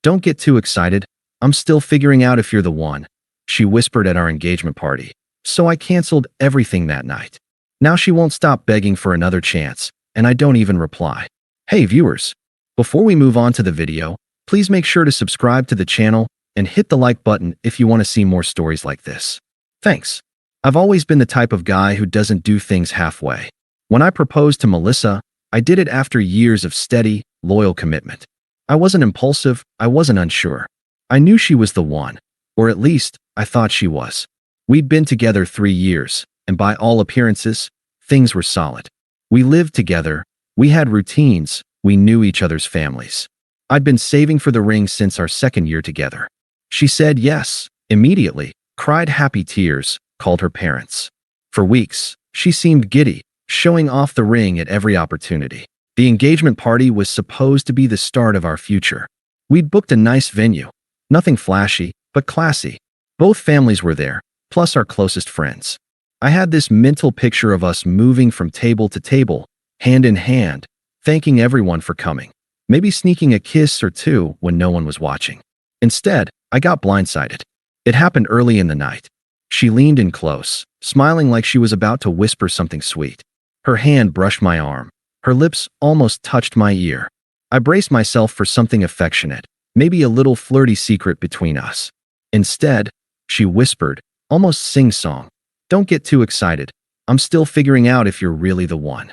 Don't get too excited. I'm still figuring out if you're the one, she whispered at our engagement party. So I canceled everything that night. Now she won't stop begging for another chance, and I don't even reply. Hey viewers, before we move on to the video, please make sure to subscribe to the channel and hit the like button if you want to see more stories like this. Thanks. I've always been the type of guy who doesn't do things halfway. When I proposed to Melissa, I did it after years of steady, loyal commitment. I wasn't impulsive, I wasn't unsure. I knew she was the one, or at least, I thought she was. We'd been together 3 years, and by all appearances, things were solid. We lived together, we had routines, we knew each other's families. I'd been saving for the ring since our 2nd year together. She said yes, immediately, cried happy tears, called her parents. For weeks, she seemed giddy, showing off the ring at every opportunity. The engagement party was supposed to be the start of our future. We'd booked a nice venue. Nothing flashy, but classy. Both families were there, plus our closest friends. I had this mental picture of us moving from table to table, hand in hand, thanking everyone for coming. Maybe sneaking a kiss or two when no one was watching. Instead, I got blindsided. It happened early in the night. She leaned in close, smiling like she was about to whisper something sweet. Her hand brushed my arm. Her lips almost touched my ear. I braced myself for something affectionate, maybe a little flirty secret between us. Instead, she whispered, almost sing-song, "Don't get too excited. I'm still figuring out if you're really the one."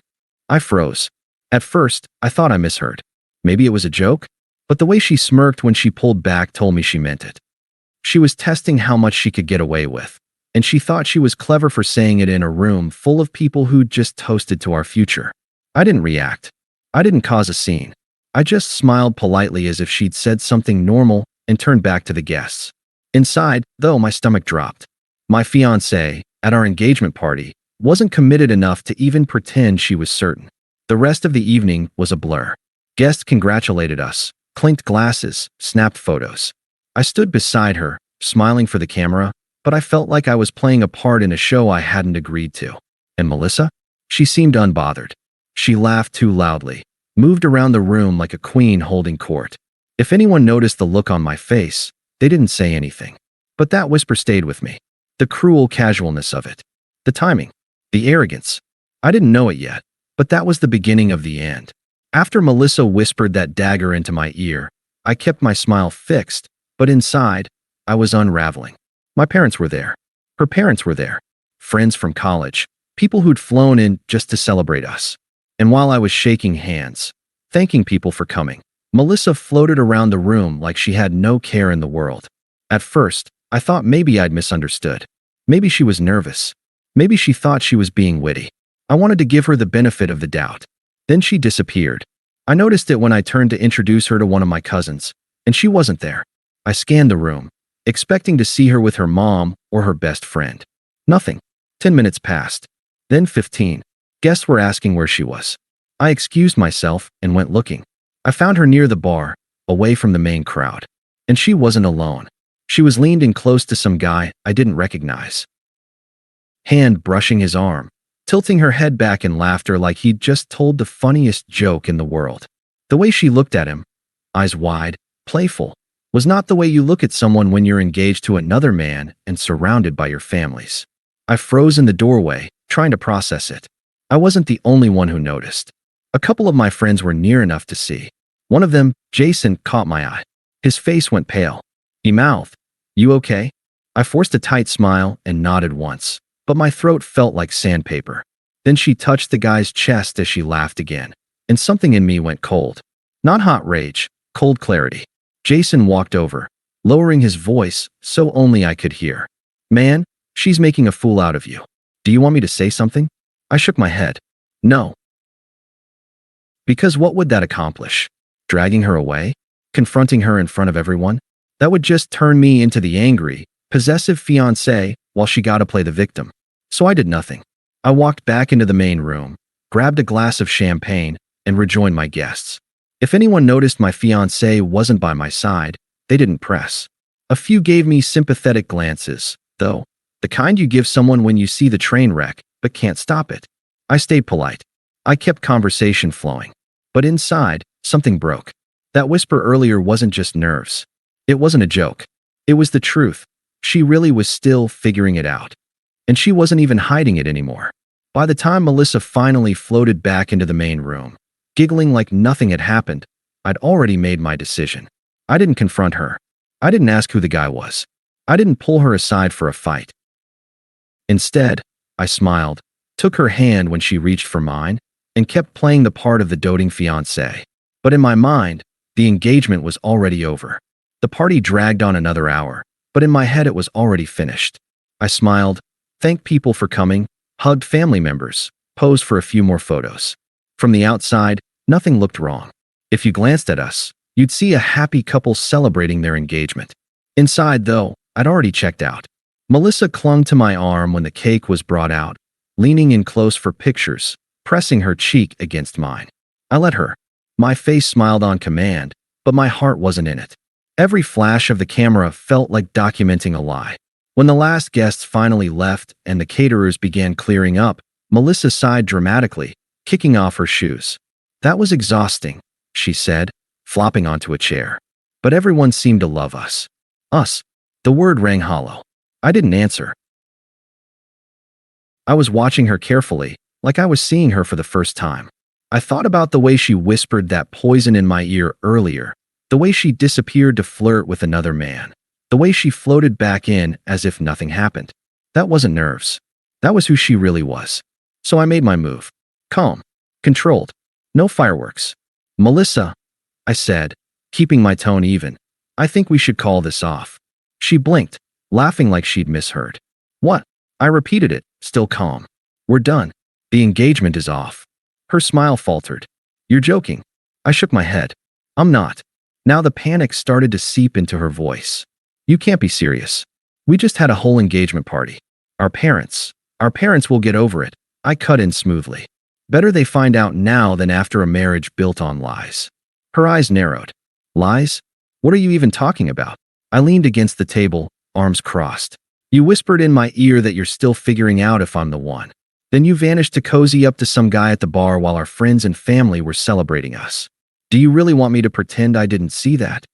I froze. At first, I thought I misheard. Maybe it was a joke, but the way she smirked when she pulled back told me she meant it. She was testing how much she could get away with, and she thought she was clever for saying it in a room full of people who'd just toasted to our future. I didn't react. I didn't cause a scene. I just smiled politely as if she'd said something normal and turned back to the guests. Inside, though, my stomach dropped. My fiancée, at our engagement party, wasn't committed enough to even pretend she was certain. The rest of the evening was a blur. Guests congratulated us, clinked glasses, snapped photos. I stood beside her, smiling for the camera, but I felt like I was playing a part in a show I hadn't agreed to. And Melissa? She seemed unbothered. She laughed too loudly, moved around the room like a queen holding court. If anyone noticed the look on my face, they didn't say anything. But that whisper stayed with me. The cruel casualness of it. The timing. The arrogance. I didn't know it yet, but that was the beginning of the end. After Melissa whispered that dagger into my ear, I kept my smile fixed, but inside, I was unraveling. My parents were there. Her parents were there. Friends from college. People who'd flown in just to celebrate us. And while I was shaking hands, thanking people for coming, Melissa floated around the room like she had no care in the world. At first, I thought maybe I'd misunderstood. Maybe she was nervous. Maybe she thought she was being witty. I wanted to give her the benefit of the doubt. Then she disappeared. I noticed it when I turned to introduce her to one of my cousins, and she wasn't there. I scanned the room, expecting to see her with her mom or her best friend. Nothing. 10 minutes passed. Then 15. Guests were asking where she was. I excused myself and went looking. I found her near the bar, away from the main crowd. And she wasn't alone. She was leaned in close to some guy I didn't recognize. Hand brushing his arm, tilting her head back in laughter like he'd just told the funniest joke in the world. The way she looked at him, eyes wide, playful, was not the way you look at someone when you're engaged to another man and surrounded by your families. I froze in the doorway, trying to process it. I wasn't the only one who noticed. A couple of my friends were near enough to see. One of them, Jason, caught my eye. His face went pale. He mouthed, "You okay?" I forced a tight smile and nodded once, but my throat felt like sandpaper. Then she touched the guy's chest as she laughed again, and something in me went cold. Not hot rage, cold clarity. Jason walked over, lowering his voice so only I could hear. "Man, she's making a fool out of you. Do you want me to say something?" I shook my head. No. Because what would that accomplish? Dragging her away? Confronting her in front of everyone? That would just turn me into the angry, possessive fiancé while she got to play the victim. So I did nothing. I walked back into the main room, grabbed a glass of champagne, and rejoined my guests. If anyone noticed my fiancé wasn't by my side, they didn't press. A few gave me sympathetic glances, though, the kind you give someone when you see the train wreck but can't stop it. I stayed polite. I kept conversation flowing. But inside, something broke. That whisper earlier wasn't just nerves. It wasn't a joke. It was the truth. She really was still figuring it out. And she wasn't even hiding it anymore. By the time Melissa finally floated back into the main room, giggling like nothing had happened, I'd already made my decision. I didn't confront her. I didn't ask who the guy was. I didn't pull her aside for a fight. Instead, I smiled, took her hand when she reached for mine, and kept playing the part of the doting fiancé. But in my mind, the engagement was already over. The party dragged on another hour, but in my head it was already finished. I smiled, thanked people for coming, hugged family members, posed for a few more photos. From the outside, nothing looked wrong. If you glanced at us, you'd see a happy couple celebrating their engagement. Inside, though, I'd already checked out. Melissa clung to my arm when the cake was brought out, leaning in close for pictures, pressing her cheek against mine. I let her. My face smiled on command, but my heart wasn't in it. Every flash of the camera felt like documenting a lie. When the last guests finally left and the caterers began clearing up, Melissa sighed dramatically, kicking off her shoes. "That was exhausting," she said, flopping onto a chair. "But everyone seemed to love us." Us. The word rang hollow. I didn't answer. I was watching her carefully, like I was seeing her for the first time. I thought about the way she whispered that poison in my ear earlier, the way she disappeared to flirt with another man, the way she floated back in as if nothing happened. That wasn't nerves. That was who she really was. So I made my move. Calm. Controlled. No fireworks. "Melissa," I said, keeping my tone even, "I think we should call this off." She blinked, laughing like she'd misheard. "What?" I repeated it, still calm. "We're done. The engagement is off." Her smile faltered. "You're joking." I shook my head. "I'm not." Now the panic started to seep into her voice. "You can't be serious. We just had a whole engagement party. Our parents will get over it." I cut in smoothly. "Better they find out now than after a marriage built on lies." Her eyes narrowed. "Lies? What are you even talking about?" I leaned against the table, arms crossed. "You whispered in my ear that you're still figuring out if I'm the one. Then you vanished to cozy up to some guy at the bar while our friends and family were celebrating us. Do you really want me to pretend I didn't see that?"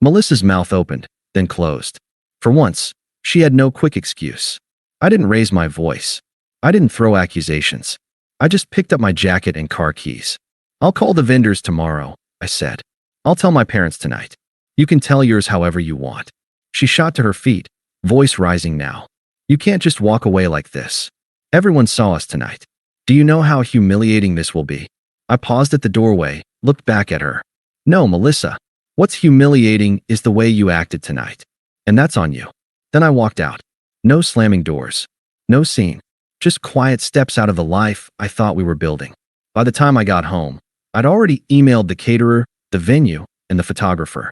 Melissa's mouth opened, then closed. For once, she had no quick excuse. I didn't raise my voice. I didn't throw accusations. I just picked up my jacket and car keys. "I'll call the vendors tomorrow," I said. "I'll tell my parents tonight. You can tell yours however you want." She shot to her feet, voice rising now. "You can't just walk away like this. Everyone saw us tonight. Do you know how humiliating this will be?" I paused at the doorway, looked back at her. "No, Melissa. What's humiliating is the way you acted tonight. And that's on you." Then I walked out. No slamming doors. No scene. Just quiet steps out of the life I thought we were building. By the time I got home, I'd already emailed the caterer, the venue, and the photographer.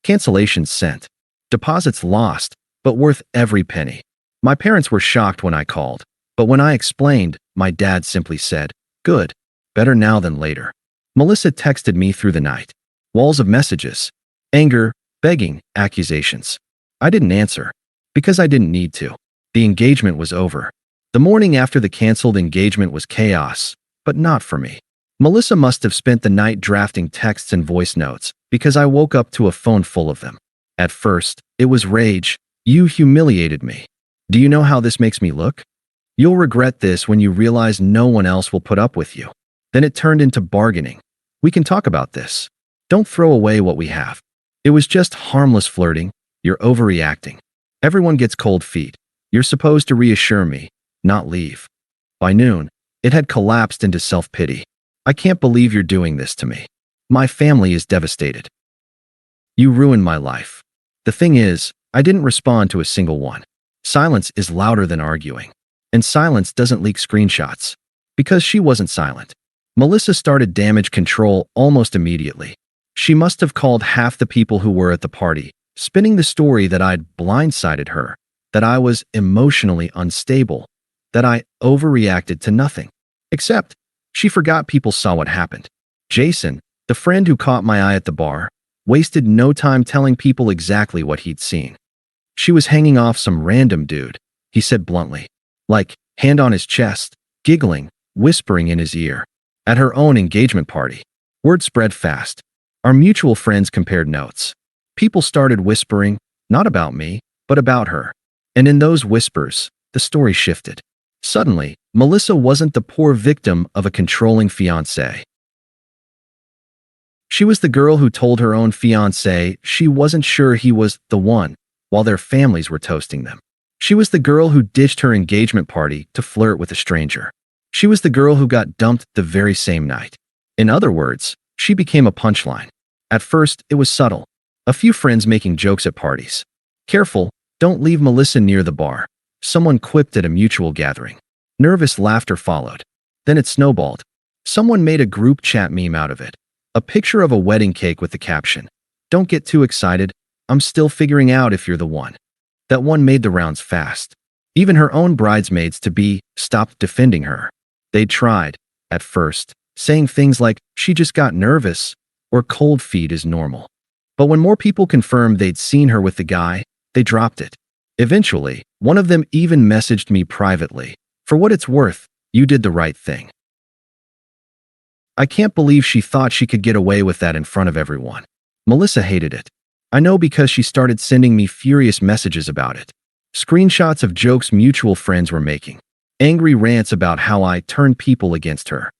Cancellations sent. Deposits lost, but worth every penny. My parents were shocked when I called, but when I explained, my dad simply said, "Good. Better now than later." Melissa texted me through the night. Walls of messages. Anger, begging, accusations. I didn't answer, because I didn't need to. The engagement was over. The morning after the canceled engagement was chaos, but not for me. Melissa must have spent the night drafting texts and voice notes, because I woke up to a phone full of them. At first, it was rage. "You humiliated me. Do you know how this makes me look? You'll regret this when you realize no one else will put up with you." Then it turned into bargaining. "We can talk about this. Don't throw away what we have." It was just harmless flirting. "You're overreacting. Everyone gets cold feet. You're supposed to reassure me, not leave." By noon, it had collapsed into self-pity. "I can't believe you're doing this to me. My family is devastated. You ruined my life." The thing is, I didn't respond to a single one. Silence is louder than arguing. And silence doesn't leak screenshots. Because she wasn't silent. Melissa started damage control almost immediately. She must have called half the people who were at the party, spinning the story that I'd blindsided her, that I was emotionally unstable, that I overreacted to nothing. Except, she forgot people saw what happened. Jason, the friend who caught my eye at the bar, wasted no time telling people exactly what he'd seen. "She was hanging off some random dude," he said bluntly. Like, hand on his chest, giggling, whispering in his ear. At her own engagement party. Word spread fast. Our mutual friends compared notes. People started whispering, not about me, but about her. And in those whispers, the story shifted. Suddenly, Melissa wasn't the poor victim of a controlling fiancé. She was the girl who told her own fiancé she wasn't sure he was the one, while their families were toasting them. She was the girl who ditched her engagement party to flirt with a stranger. She was the girl who got dumped the very same night. In other words, she became a punchline. At first, it was subtle. A few friends making jokes at parties. "Careful, don't leave Melissa near the bar," someone quipped at a mutual gathering. Nervous laughter followed. Then it snowballed. Someone made a group chat meme out of it. A picture of a wedding cake with the caption, "Don't get too excited. I'm still figuring out if you're the one." That one made the rounds fast. Even her own bridesmaids-to-be stopped defending her. They tried, at first, saying things like, "She just got nervous," or "cold feet is normal." But when more people confirmed they'd seen her with the guy, they dropped it. Eventually, one of them even messaged me privately, "For what it's worth, you did the right thing." I can't believe she thought she could get away with that in front of everyone. Melissa hated it. I know because she started sending me furious messages about it. Screenshots of jokes mutual friends were making. Angry rants about how I turned people against her.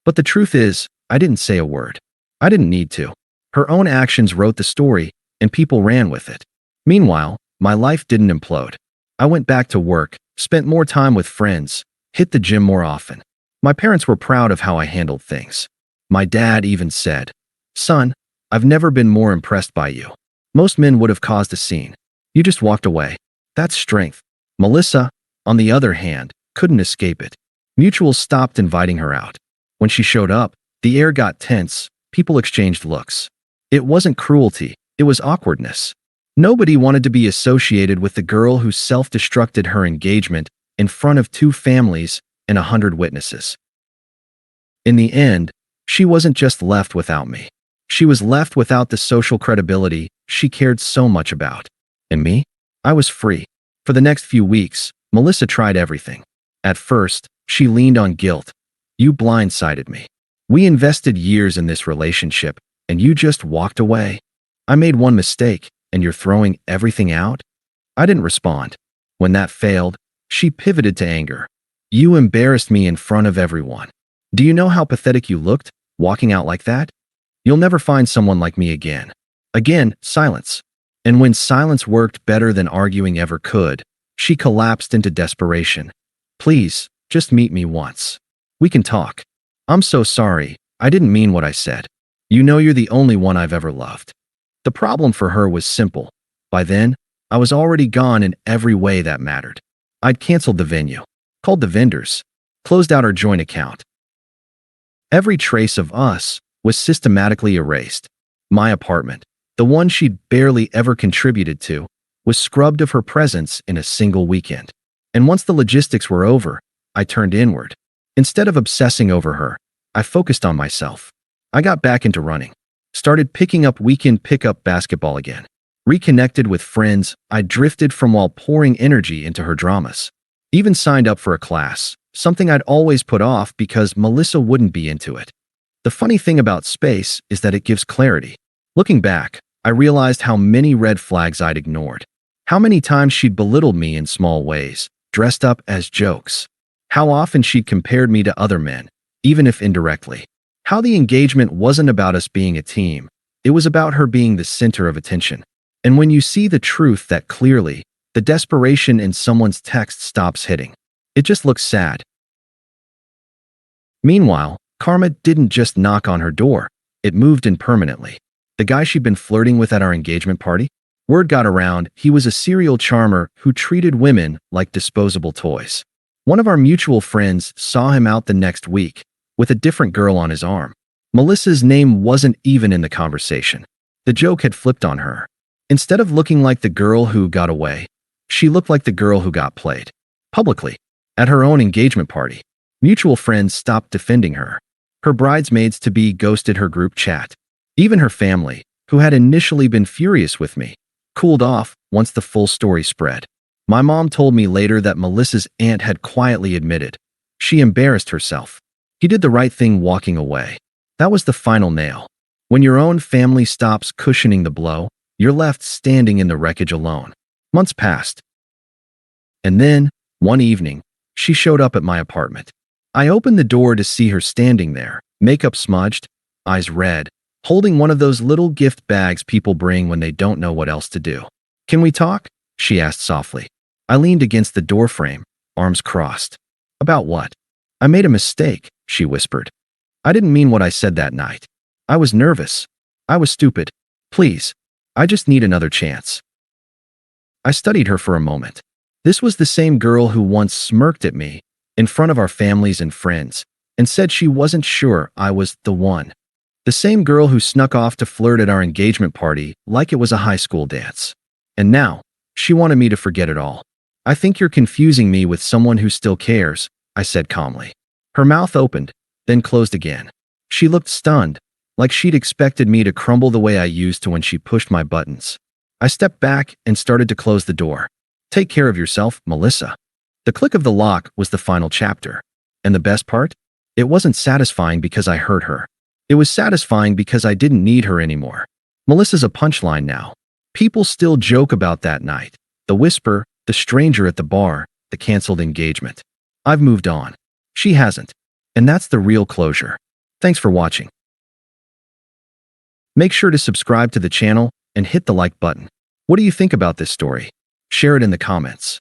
But the truth is, I didn't say a word. I didn't need to. Her own actions wrote the story, and people ran with it. Meanwhile, my life didn't implode. I went back to work, spent more time with friends, hit the gym more often. My parents were proud of how I handled things. My dad even said, "Son, I've never been more impressed by you. Most men would have caused a scene. You just walked away. That's strength." Melissa, on the other hand, couldn't escape it. Mutuals stopped inviting her out. When she showed up, the air got tense, people exchanged looks. It wasn't cruelty, it was awkwardness. Nobody wanted to be associated with the girl who self-destructed her engagement in front of 2 families and 100 witnesses. In the end, she wasn't just left without me. She was left without the social credibility she cared so much about. And me? I was free. For the next few weeks, Melissa tried everything. At first, she leaned on guilt. "You blindsided me. We invested years in this relationship, and you just walked away. I made one mistake, and you're throwing everything out?" I didn't respond. When that failed, she pivoted to anger. "You embarrassed me in front of everyone. Do you know how pathetic you looked, walking out like that? You'll never find someone like me again." Again, silence. And when silence worked better than arguing ever could, she collapsed into desperation. "Please, just meet me once. We can talk. I'm so sorry, I didn't mean what I said. You know you're the only one I've ever loved." The problem for her was simple. By then, I was already gone in every way that mattered. I'd canceled the venue, called the vendors, closed out our joint account. Every trace of us was systematically erased. My apartment, the one she'd barely ever contributed to, was scrubbed of her presence in a single weekend. And once the logistics were over, I turned inward. Instead of obsessing over her, I focused on myself. I got back into running, started picking up weekend pickup basketball again, reconnected with friends I drifted from while pouring energy into her dramas. Even signed up for a class, something I'd always put off because Melissa wouldn't be into it. The funny thing about space is that it gives clarity. Looking back, I realized how many red flags I'd ignored. How many times she'd belittled me in small ways, dressed up as jokes. How often she'd compared me to other men, even if indirectly. How the engagement wasn't about us being a team, it was about her being the center of attention. And when you see the truth that clearly, the desperation in someone's text stops hitting. It just looks sad. Meanwhile, karma didn't just knock on her door, it moved in permanently. The guy she'd been flirting with at our engagement party? Word got around he was a serial charmer who treated women like disposable toys. One of our mutual friends saw him out the next week, with a different girl on his arm. Melissa's name wasn't even in the conversation. The joke had flipped on her. Instead of looking like the girl who got away, she looked like the girl who got played. Publicly, at her own engagement party, mutual friends stopped defending her. Her bridesmaids-to-be ghosted her group chat. Even her family, who had initially been furious with me, cooled off once the full story spread. My mom told me later that Melissa's aunt had quietly admitted she embarrassed herself. He did the right thing walking away. That was the final nail. When your own family stops cushioning the blow, you're left standing in the wreckage alone. Months passed. And then, one evening, she showed up at my apartment. I opened the door to see her standing there, makeup smudged, eyes red, holding one of those little gift bags people bring when they don't know what else to do. "Can we talk?" she asked softly. I leaned against the doorframe, arms crossed. "About what?" "I made a mistake," she whispered. "I didn't mean what I said that night. I was nervous. I was stupid. Please, I just need another chance." I studied her for a moment. This was the same girl who once smirked at me in front of our families and friends and said she wasn't sure I was the one. The same girl who snuck off to flirt at our engagement party like it was a high school dance. And now, she wanted me to forget it all. "I think you're confusing me with someone who still cares," I said calmly. Her mouth opened, then closed again. She looked stunned, like she'd expected me to crumble the way I used to when she pushed my buttons. I stepped back and started to close the door. "Take care of yourself, Melissa." The click of the lock was the final chapter. And the best part? It wasn't satisfying because I hurt her. It was satisfying because I didn't need her anymore. Melissa's a punchline now. People still joke about that night. The whisper, the stranger at the bar, the canceled engagement. I've moved on. She hasn't. And that's the real closure. Thanks for watching. Make sure to subscribe to the channel and hit the like button. What do you think about this story? Share it in the comments.